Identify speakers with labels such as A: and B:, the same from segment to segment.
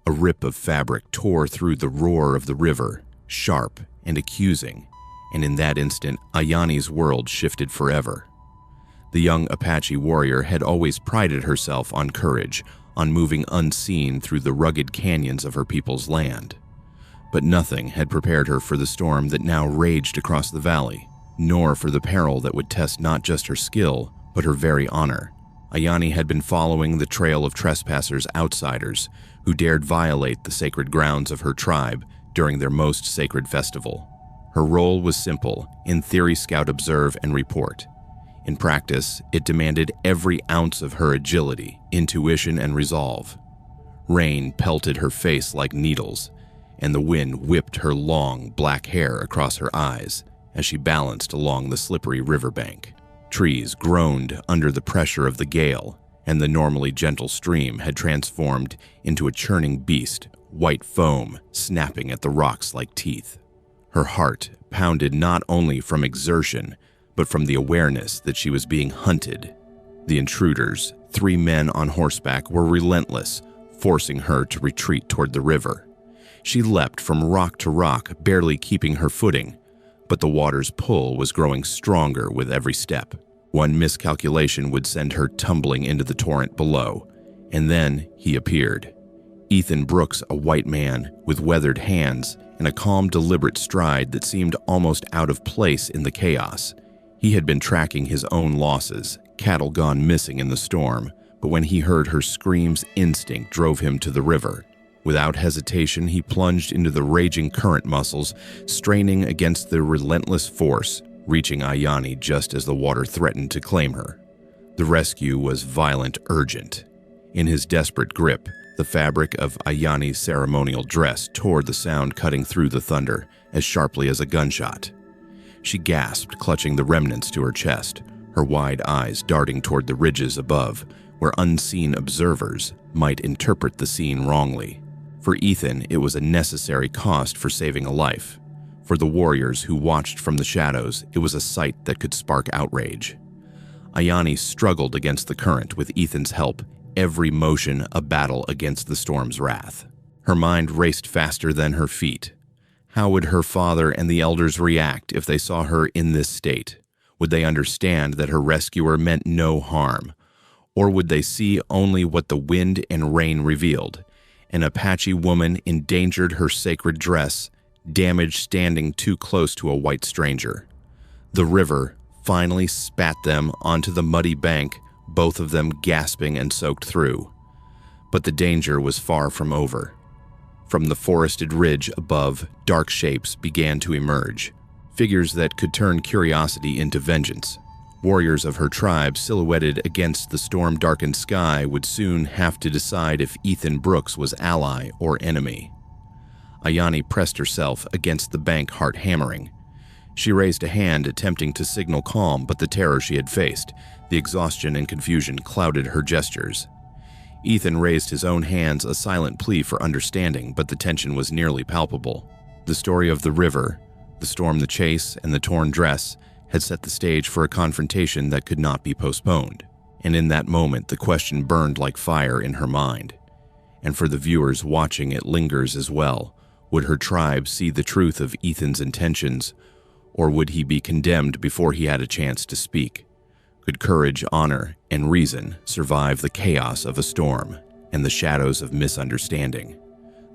A: A rip of fabric tore through the roar of the river, sharp and accusing, and in that instant, Ayani's world shifted forever. The young Apache warrior had always prided herself on courage, on moving unseen through the rugged canyons of her people's land. But nothing had prepared her for the storm that now raged across the valley, nor for the peril that would test not just her skill, but her very honor. Ayani had been following the trail of trespassers, outsiders, who dared violate the sacred grounds of her tribe during their most sacred festival. Her role was simple: in theory, scout, observe, and report. In practice, it demanded every ounce of her agility, intuition, and resolve. Rain pelted her face like needles, and the wind whipped her long, black hair across her eyes as she balanced along the slippery riverbank. Trees groaned under the pressure of the gale, and the normally gentle stream had transformed into a churning beast, white foam snapping at the rocks like teeth. Her heart pounded not only from exertion, but from the awareness that she was being hunted. The intruders, 3 men on horseback, were relentless, forcing her to retreat toward the river. She leapt from rock to rock, barely keeping her footing, but the water's pull was growing stronger with every step. One miscalculation would send her tumbling into the torrent below, and then he appeared. Ethan Brooks, a white man with weathered hands and a calm, deliberate stride that seemed almost out of place in the chaos. He had been tracking his own losses, cattle gone missing in the storm, but when he heard her screams, instinct drove him to the river. Without hesitation, he plunged into the raging current muscles, straining against the relentless force, reaching Ayani just as the water threatened to claim her. The rescue was violent, urgent. In his desperate grip, the fabric of Ayani's ceremonial dress tore the sound cutting through the thunder as sharply as a gunshot. She gasped, clutching the remnants to her chest, her wide eyes darting toward the ridges above, where unseen observers might interpret the scene wrongly. For Ethan, it was a necessary cost for saving a life. For the warriors who watched from the shadows, it was a sight that could spark outrage. Ayani struggled against the current with Ethan's help, every motion a battle against the storm's wrath. Her mind raced faster than her feet. How would her father and the elders react if they saw her in this state? Would they understand that her rescuer meant no harm? Or would they see only what the wind and rain revealed? An Apache woman endangered her sacred dress, damaged standing too close to a white stranger. The river finally spat them onto the muddy bank, both of them gasping and soaked through. But the danger was far from over. From the forested ridge above, dark shapes began to emerge, figures that could turn curiosity into vengeance. Warriors of her tribe, silhouetted against the storm-darkened sky, would soon have to decide if Ethan Brooks was ally or enemy. Ayani pressed herself against the bank, heart hammering. She raised a hand, attempting to signal calm, but the terror she had faced, the exhaustion and confusion, clouded her gestures. Ethan raised his own hands, a silent plea for understanding, but the tension was nearly palpable. The story of the river, the storm, the chase, and the torn dress had set the stage for a confrontation that could not be postponed. And in that moment, the question burned like fire in her mind. And for the viewers watching, it lingers as well. Would her tribe see the truth of Ethan's intentions, or would he be condemned before he had a chance to speak? Could courage, honor, and reason survive the chaos of a storm and the shadows of misunderstanding?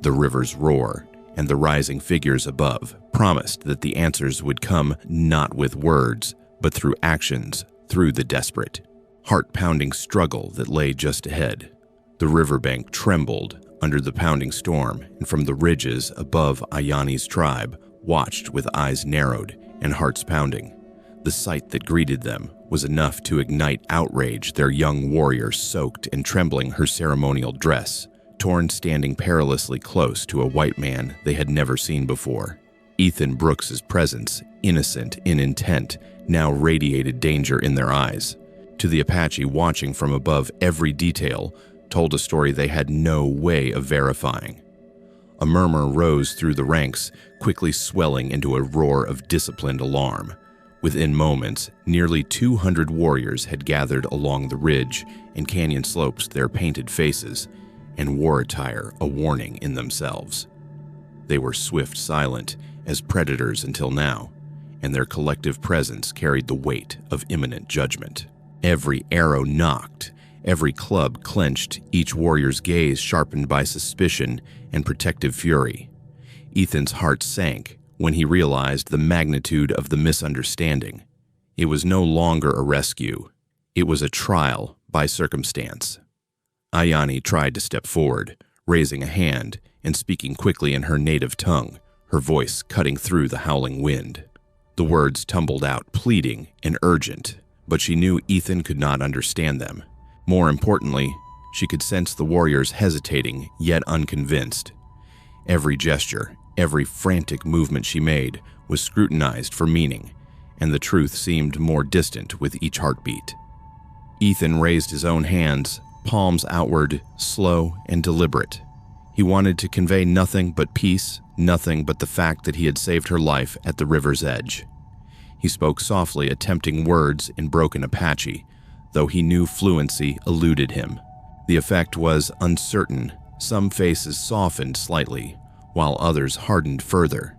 A: The river's roar and the rising figures above promised that the answers would come not with words, but through actions, through the desperate, heart-pounding struggle that lay just ahead. The riverbank trembled under the pounding storm, and from the ridges above, Ayani's tribe watched with eyes narrowed and hearts pounding. The sight that greeted them was enough to ignite outrage, their young warrior soaked and trembling her ceremonial dress, torn standing perilously close to a white man they had never seen before. Ethan Brooks's presence, innocent in intent, now radiated danger in their eyes. To the Apache watching from above, every detail told a story they had no way of verifying. A murmur rose through the ranks, quickly swelling into a roar of disciplined alarm. Within moments, nearly 200 warriors had gathered along the ridge and canyon slopes, their painted faces and war attire a warning in themselves. They were swift, silent as predators until now, and their collective presence carried the weight of imminent judgment. Every arrow knocked, every club clenched, each warrior's gaze sharpened by suspicion and protective fury. Ethan's heart sank when he realized the magnitude of the misunderstanding. It was no longer a rescue. It was a trial by circumstance. Ayani tried to step forward, raising a hand and speaking quickly in her native tongue, her voice cutting through the howling wind. The words tumbled out, pleading and urgent, but she knew Ethan could not understand them. More importantly, she could sense the warriors hesitating, yet unconvinced. Every gesture, every frantic movement she made was scrutinized for meaning, and the truth seemed more distant with each heartbeat. Ethan raised his own hands, palms outward, slow and deliberate. He wanted to convey nothing but peace, nothing but the fact that he had saved her life at the river's edge. He spoke softly, attempting words in broken Apache, though he knew fluency eluded him. The effect was uncertain. Some faces softened slightly, while others hardened further.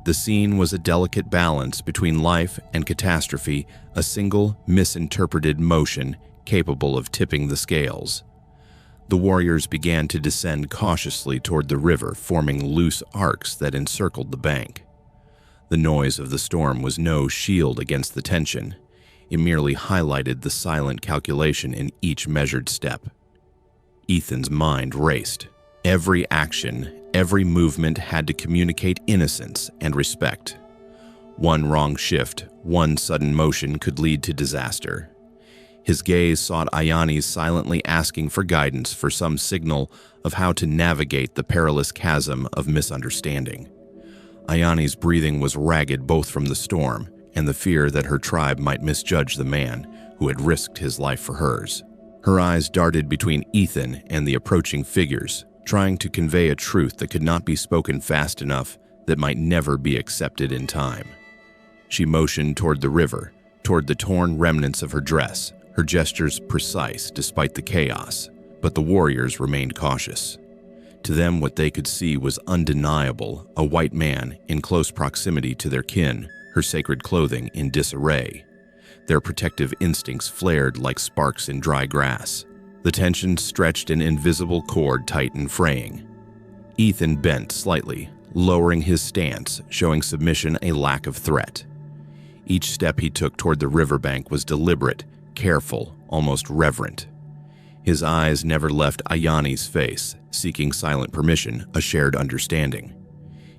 A: The scene was a delicate balance between life and catastrophe, a single misinterpreted motion capable of tipping the scales. The warriors began to descend cautiously toward the river, forming loose arcs that encircled the bank. The noise of the storm was no shield against the tension. It merely highlighted the silent calculation in each measured step. Ethan's mind raced. Every action, every movement had to communicate innocence and respect. One wrong shift, one sudden motion could lead to disaster. His gaze sought Ayani's, silently asking for guidance, for some signal of how to navigate the perilous chasm of misunderstanding. Ayani's breathing was ragged both from the storm and the fear that her tribe might misjudge the man who had risked his life for hers. Her eyes darted between Ethan and the approaching figures, trying to convey a truth that could not be spoken fast enough, that might never be accepted in time. She motioned toward the river, toward the torn remnants of her dress, her gestures precise despite the chaos, but the warriors remained cautious. To them, what they could see was undeniable: a white man in close proximity to their kin, her sacred clothing in disarray. Their protective instincts flared like sparks in dry grass. The tension stretched an invisible cord, tight and fraying. Ethan bent slightly, lowering his stance, showing submission, a lack of threat. Each step he took toward the riverbank was deliberate, careful, almost reverent. His eyes never left Ayani's face, seeking silent permission, a shared understanding.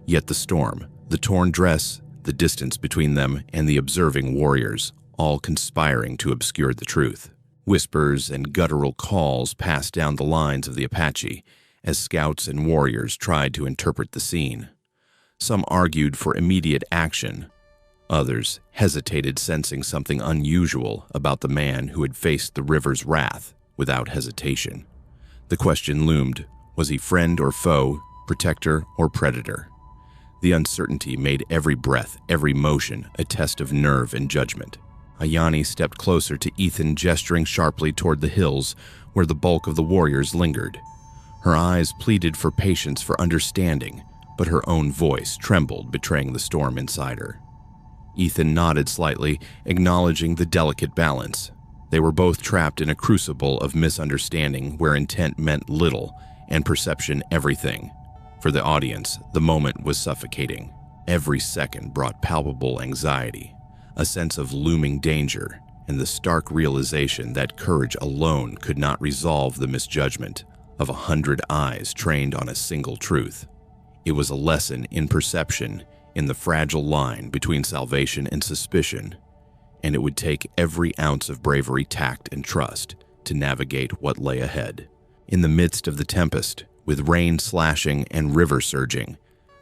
A: Yet the storm, the torn dress, the distance between them and the observing warriors, all conspiring to obscure the truth. Whispers and guttural calls passed down the lines of the Apache as scouts and warriors tried to interpret the scene. Some argued for immediate action. Others hesitated, sensing something unusual about the man who had faced the river's wrath without hesitation. The question loomed: was he friend or foe, protector or predator? The uncertainty made every breath, every motion, a test of nerve and judgment. Ayani stepped closer to Ethan, gesturing sharply toward the hills where the bulk of the warriors lingered. Her eyes pleaded for patience, for understanding, but her own voice trembled, betraying the storm inside her. Ethan nodded slightly, acknowledging the delicate balance. They were both trapped in a crucible of misunderstanding where intent meant little and perception everything. For the audience, the moment was suffocating. Every second brought palpable anxiety, a sense of looming danger, and the stark realization that courage alone could not resolve the misjudgment of 100 eyes trained on a single truth. It was a lesson in perception, in the fragile line between salvation and suspicion, and it would take every ounce of bravery, tact, and trust to navigate what lay ahead. In the midst of the tempest, with rain slashing and river surging,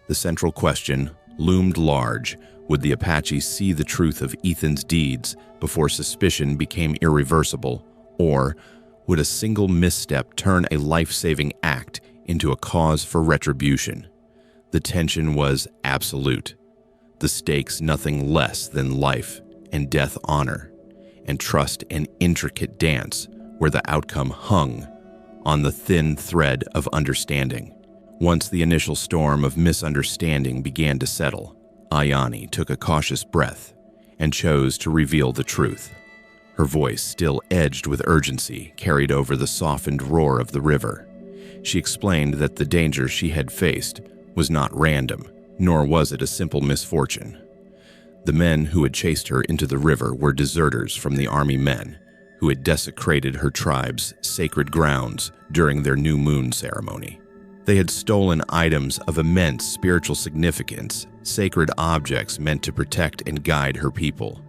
A: the central question loomed large: would the Apache see the truth of Ethan's deeds before suspicion became irreversible, or would a single misstep turn a life-saving act into a cause for retribution? The tension was absolute. The stakes nothing less than life and death, honor and trust, an intricate dance where the outcome hung on the thin thread of understanding. Once the initial storm of misunderstanding began to settle, Ayani took a cautious breath and chose to reveal the truth. Her voice, still edged with urgency, carried over the softened roar of the river. She explained that the danger she had faced was not random, nor was it a simple misfortune. The men who had chased her into the river were deserters from the army men who had desecrated her tribe's sacred grounds during their new moon ceremony. They had stolen items of immense spiritual significance, sacred objects meant to protect and guide her people.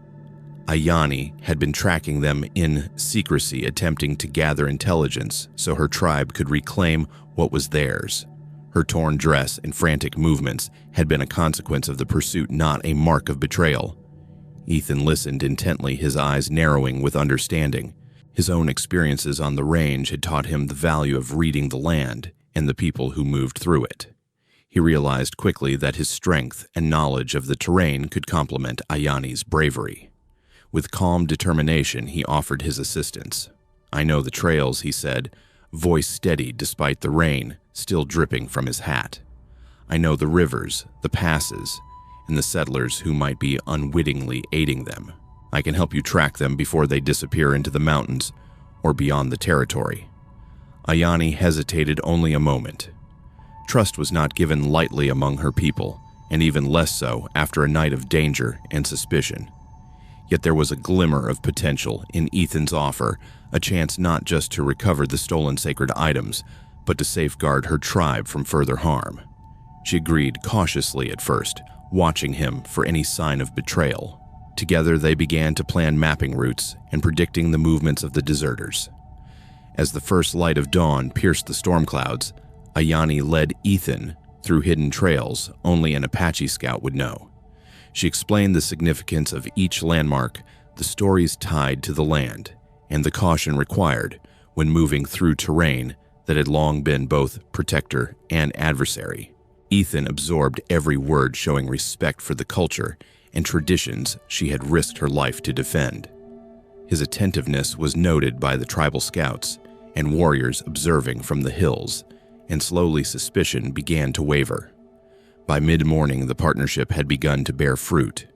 A: Ayani had been tracking them in secrecy, attempting to gather intelligence so her tribe could reclaim what was theirs. Her torn dress and frantic movements had been a consequence of the pursuit, not a mark of betrayal. Ethan listened intently, his eyes narrowing with understanding. His own experiences on the range had taught him the value of reading the land and the people who moved through it. He realized quickly that his strength and knowledge of the terrain could complement Ayani's bravery. With calm determination, he offered his assistance. "I know the trails," he said, voice steady despite the rain still dripping from his hat. "I know the rivers, the passes, and the settlers who might be unwittingly aiding them. I can help you track them before they disappear into the mountains or beyond the territory." Ayani hesitated only a moment. Trust was not given lightly among her people, and even less so after a night of danger and suspicion. Yet there was a glimmer of potential in Ethan's offer, a chance not just to recover the stolen sacred items, but to safeguard her tribe from further harm. She agreed cautiously at first, watching him for any sign of betrayal. Together they began to plan mapping routes and predicting the movements of the deserters. As the first light of dawn pierced the storm clouds, Ayani led Ethan through hidden trails only an Apache scout would know. She explained the significance of each landmark, the stories tied to the land, and the caution required when moving through terrain that had long been both protector and adversary. Ethan absorbed every word, showing respect for the culture and traditions she had risked her life to defend. His attentiveness was noted by the tribal scouts and warriors observing from the hills, and slowly suspicion began to waver. By mid-morning, the partnership had begun to bear fruit.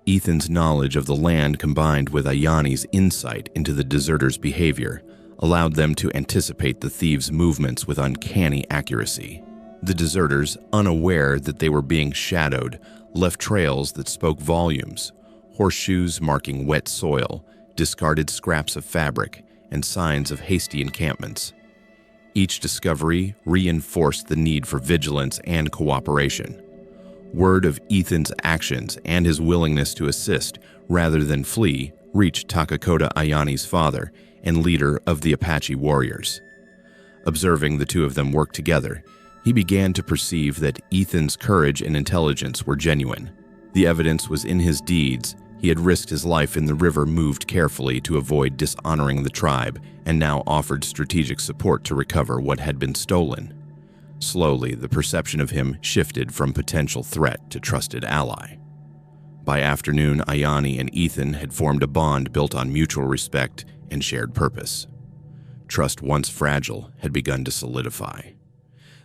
A: Ethan's knowledge of the land combined with Ayani's insight into the deserters' behavior allowed them to anticipate the thieves' movements with uncanny accuracy. The deserters, unaware that they were being shadowed, left trails that spoke volumes, horseshoes marking wet soil, discarded scraps of fabric, and signs of hasty encampments. Each discovery reinforced the need for vigilance and cooperation. Word of Ethan's actions and his willingness to assist rather than flee reached Takakota Ayani's father and leader of the Apache warriors. Observing the two of them work together, he began to perceive that Ethan's courage and intelligence were genuine. The evidence was in his deeds. He had risked his life in the river, moved carefully to avoid dishonoring the tribe, and now offered strategic support to recover what had been stolen. Slowly, the perception of him shifted from potential threat to trusted ally. By afternoon, Ayani and Ethan had formed a bond built on mutual respect and shared purpose. Trust, once fragile, had begun to solidify.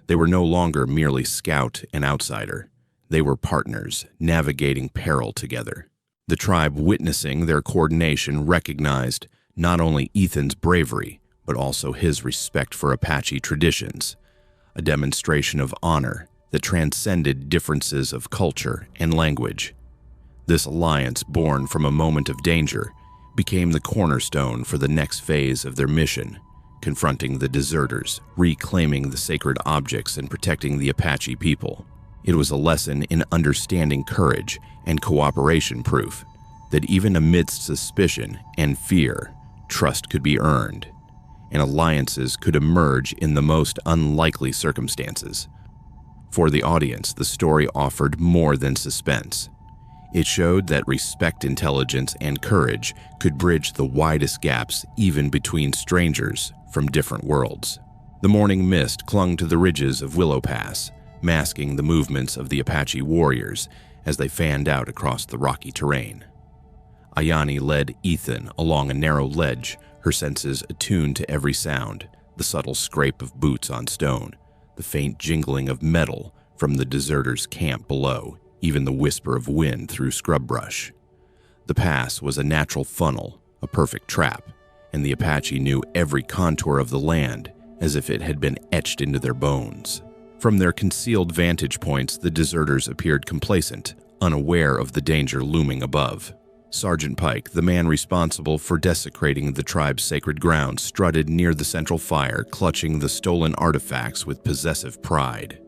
A: They were no longer merely scout and outsider. They were partners, navigating peril together. The tribe, witnessing their coordination, recognized not only Ethan's bravery, but also his respect for Apache traditions, a demonstration of honor that transcended differences of culture and language. This alliance, born from a moment of danger, became the cornerstone for the next phase of their mission, confronting the deserters, reclaiming the sacred objects, and protecting the Apache people. It was a lesson in understanding courage and cooperation, proof that even amidst suspicion and fear, trust could be earned, and alliances could emerge in the most unlikely circumstances. For the audience, the story offered more than suspense. It showed that respect, intelligence, and courage could bridge the widest gaps even between strangers from different worlds. The morning mist clung to the ridges of Willow Pass, masking the movements of the Apache warriors as they fanned out across the rocky terrain. Ayani led Ethan along a narrow ledge, her senses attuned to every sound, The subtle scrape of boots on stone, the faint jingling of metal from the deserters' camp below, even the whisper of wind through scrub brush. The pass was a natural funnel, a perfect trap, and the Apache knew every contour of the land as if it had been etched into their bones. From their concealed vantage points, the deserters appeared complacent, unaware of the danger looming above. Sergeant Pike, the man responsible for desecrating the tribe's sacred ground, strutted near the central fire, clutching the stolen artifacts with possessive pride.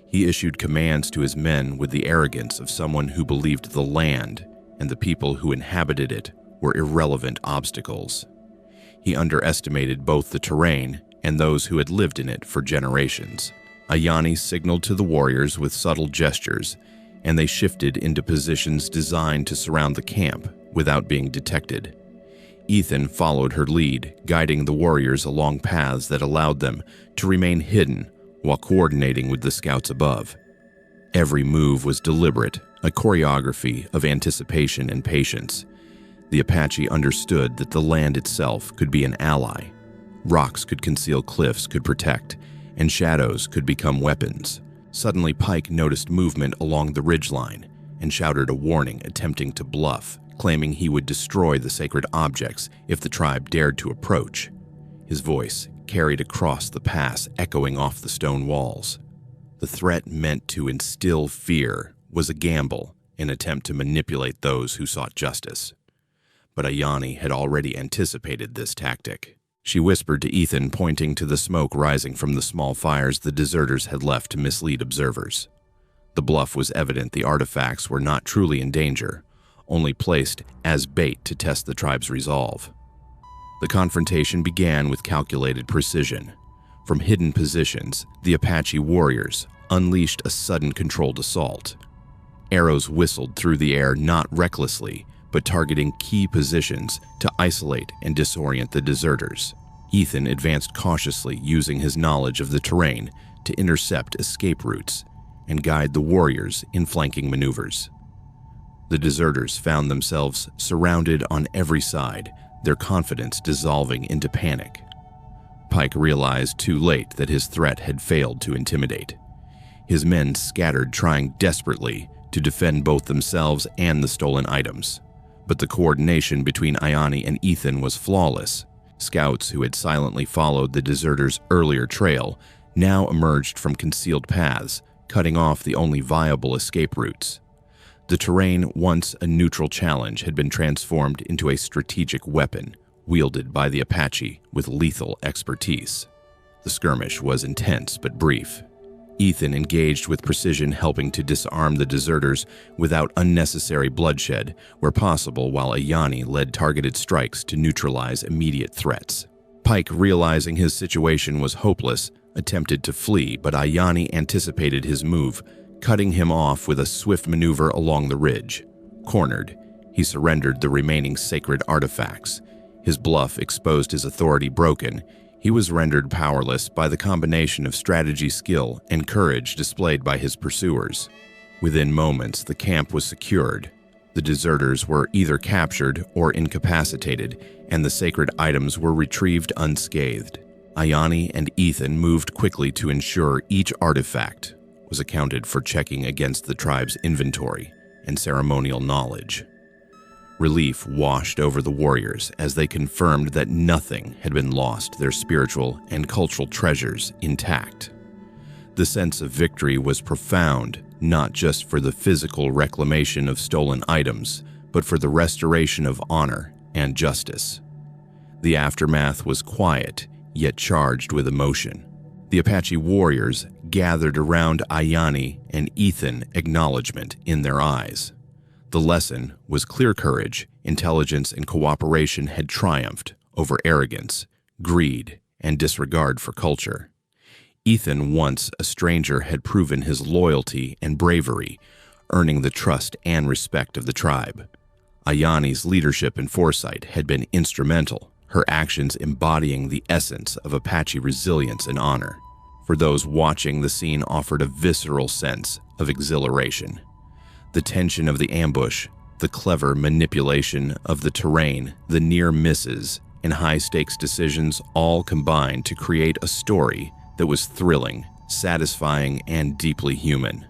A: He issued commands to his men with the arrogance of someone who believed the land and the people who inhabited it were irrelevant obstacles. He underestimated both the terrain and those who had lived in it for generations. Ayani signaled to the warriors with subtle gestures, and they shifted into positions designed to surround the camp without being detected. Ethan followed her lead, guiding the warriors along paths that allowed them to remain hidden while coordinating with the scouts above. Every move was deliberate, a choreography of anticipation and patience. The Apache understood that the land itself could be an ally. Rocks could conceal, cliffs could protect, and shadows could become weapons. Suddenly, Pike noticed movement along the ridgeline and shouted a warning, attempting to bluff, claiming he would destroy the sacred objects if the tribe dared to approach. His voice carried across the pass, echoing off the stone walls. The threat meant to instill fear was a gamble, an attempt to manipulate those who sought justice. But Ayani had already anticipated this tactic. She whispered to Ethan, pointing to the smoke rising from the small fires the deserters had left to mislead observers. The bluff was evident. The artifacts were not truly in danger, only placed as bait to test the tribe's resolve. The confrontation began with calculated precision. From hidden positions, the Apache warriors unleashed a sudden controlled assault. Arrows whistled through the air, not recklessly, but targeting key positions to isolate and disorient the deserters. Ethan advanced cautiously, using his knowledge of the terrain to intercept escape routes and guide the warriors in flanking maneuvers. The deserters found themselves surrounded on every side, their confidence dissolving into panic. Pike realized too late that his threat had failed to intimidate. His men scattered, trying desperately to defend both themselves and the stolen items. But the coordination between Ayani and Ethan was flawless. Scouts who had silently followed the deserters' earlier trail now emerged from concealed paths, cutting off the only viable escape routes. The terrain, once a neutral challenge, had been transformed into a strategic weapon, wielded by the Apache with lethal expertise. The skirmish was intense but brief. Ethan engaged with precision, helping to disarm the deserters without unnecessary bloodshed where possible, while Ayani led targeted strikes to neutralize immediate threats. Pike, realizing his situation was hopeless, attempted to flee, but Ayani anticipated his move, cutting him off with a swift maneuver along the ridge. Cornered, he surrendered the remaining sacred artifacts. His bluff exposed his authority broken. He was rendered powerless by the combination of strategy, skill, and courage displayed by his pursuers. Within moments, the camp was secured. The deserters were either captured or incapacitated, and the sacred items were retrieved unscathed. Ayani and Ethan moved quickly to ensure each artifact was accounted for, checking against the tribe's inventory and ceremonial knowledge. Relief washed over the warriors as they confirmed that nothing had been lost, their spiritual and cultural treasures intact. The sense of victory was profound, not just for the physical reclamation of stolen items, but for the restoration of honor and justice. The aftermath was quiet, yet charged with emotion. The Apache warriors gathered around Ayani and Ethan, acknowledgement in their eyes. The lesson was clear. Courage, intelligence, and cooperation had triumphed over arrogance, greed, and disregard for culture. Ethan, once a stranger, had proven his loyalty and bravery, earning the trust and respect of the tribe. Ayani's leadership and foresight had been instrumental, her actions embodying the essence of Apache resilience and honor. For those watching, the scene offered a visceral sense of exhilaration. The tension of the ambush, the clever manipulation of the terrain, the near misses, and high-stakes decisions all combined to create a story that was thrilling, satisfying, and deeply human.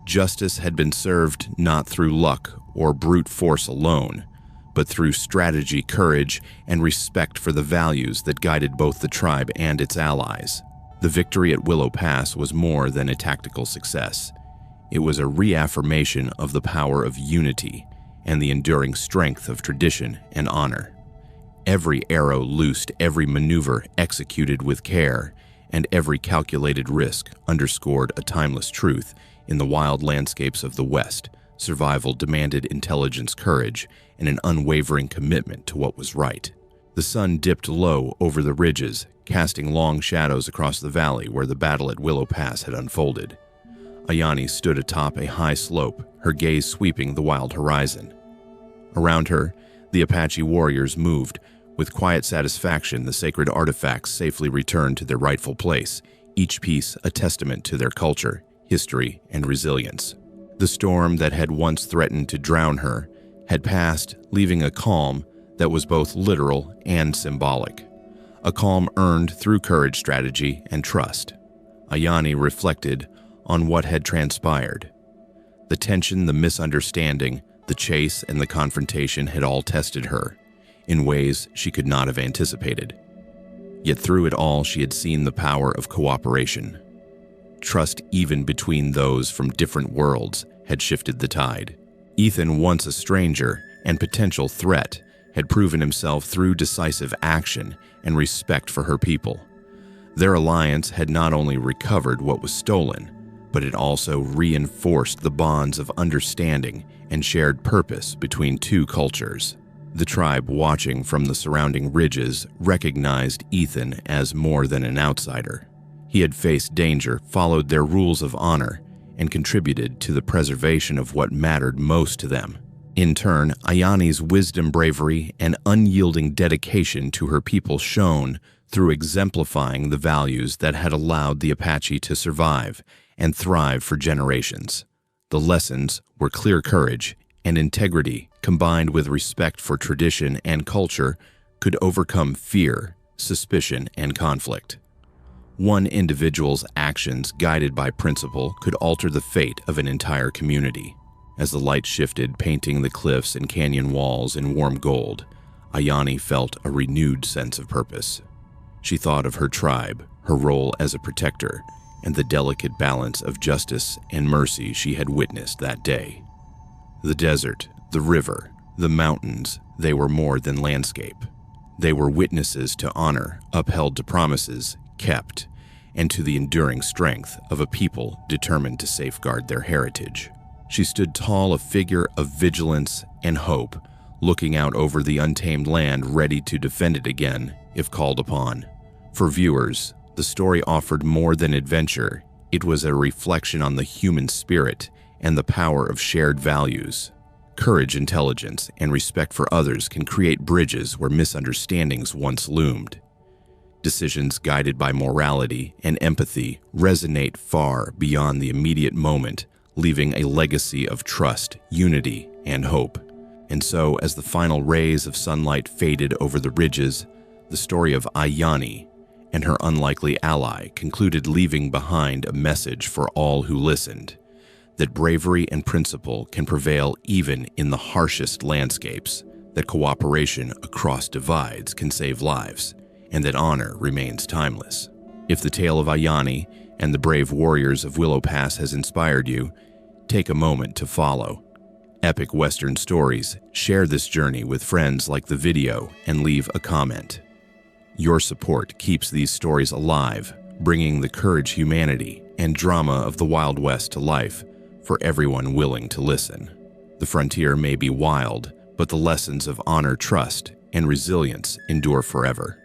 A: Justice had been served not through luck or brute force alone, but through strategy, courage, and respect for the values that guided both the tribe and its allies. The victory at Willow Pass was more than a tactical success. It was a reaffirmation of the power of unity and the enduring strength of tradition and honor. Every arrow loosed, every maneuver executed with care, and every calculated risk underscored a timeless truth. In the wild landscapes of the West, survival demanded intelligence, courage, and an unwavering commitment to what was right. The sun dipped low over the ridges, casting long shadows across the valley where the battle at Willow Pass had unfolded. Ayani stood atop a high slope, her gaze sweeping the wild horizon. Around her, the Apache warriors moved. With quiet satisfaction, the sacred artifacts safely returned to their rightful place, each piece a testament to their culture, history, and resilience. The storm that had once threatened to drown her had passed, leaving a calm that was both literal and symbolic. A calm earned through courage, strategy, and trust. Ayani reflected on what had transpired. The tension, the misunderstanding, the chase, and the confrontation had all tested her in ways she could not have anticipated. Yet through it all, she had seen the power of cooperation. Trust, even between those from different worlds, had shifted the tide. Ethan, once a stranger and potential threat, had proven himself through decisive action and respect for her people. Their alliance had not only recovered what was stolen, but it also reinforced the bonds of understanding and shared purpose between two cultures. The tribe, watching from the surrounding ridges, recognized Ethan as more than an outsider. He had faced danger, followed their rules of honor, and contributed to the preservation of what mattered most to them. In turn, Ayani's wisdom, bravery, and unyielding dedication to her people shone through exemplifying the values that had allowed the Apache to survive and thrive for generations. The lessons were clear: courage and integrity, combined with respect for tradition and culture, could overcome fear, suspicion, and conflict. One individual's actions, guided by principle, could alter the fate of an entire community. As the light shifted, painting the cliffs and canyon walls in warm gold, Ayani felt a renewed sense of purpose. She thought of her tribe, her role as a protector, and the delicate balance of justice and mercy she had witnessed that day. The desert, the river, the mountains, they were more than landscape. They were witnesses to honor, upheld to promises kept, and to the enduring strength of a people determined to safeguard their heritage. She stood tall, a figure of vigilance and hope, looking out over the untamed land, ready to defend it again if called upon. For viewers, the story offered more than adventure. It was a reflection on the human spirit and the power of shared values. Courage, intelligence, and respect for others can create bridges where misunderstandings once loomed. Decisions guided by morality and empathy resonate far beyond the immediate moment, leaving a legacy of trust, unity, and hope. And so, as the final rays of sunlight faded over the ridges, the story of Ayani and her unlikely ally concluded, leaving behind a message for all who listened: that bravery and principle can prevail even in the harshest landscapes, that cooperation across divides can save lives, and that honor remains timeless. If the tale of Ayani and the brave warriors of Willow Pass has inspired you, take a moment to follow. Epic Western stories, share this journey with friends, like the video, and leave a comment. Your support keeps these stories alive, bringing the courage, humanity, and drama of the Wild West to life for everyone willing to listen. The frontier may be wild, but the lessons of honor, trust, and resilience endure forever.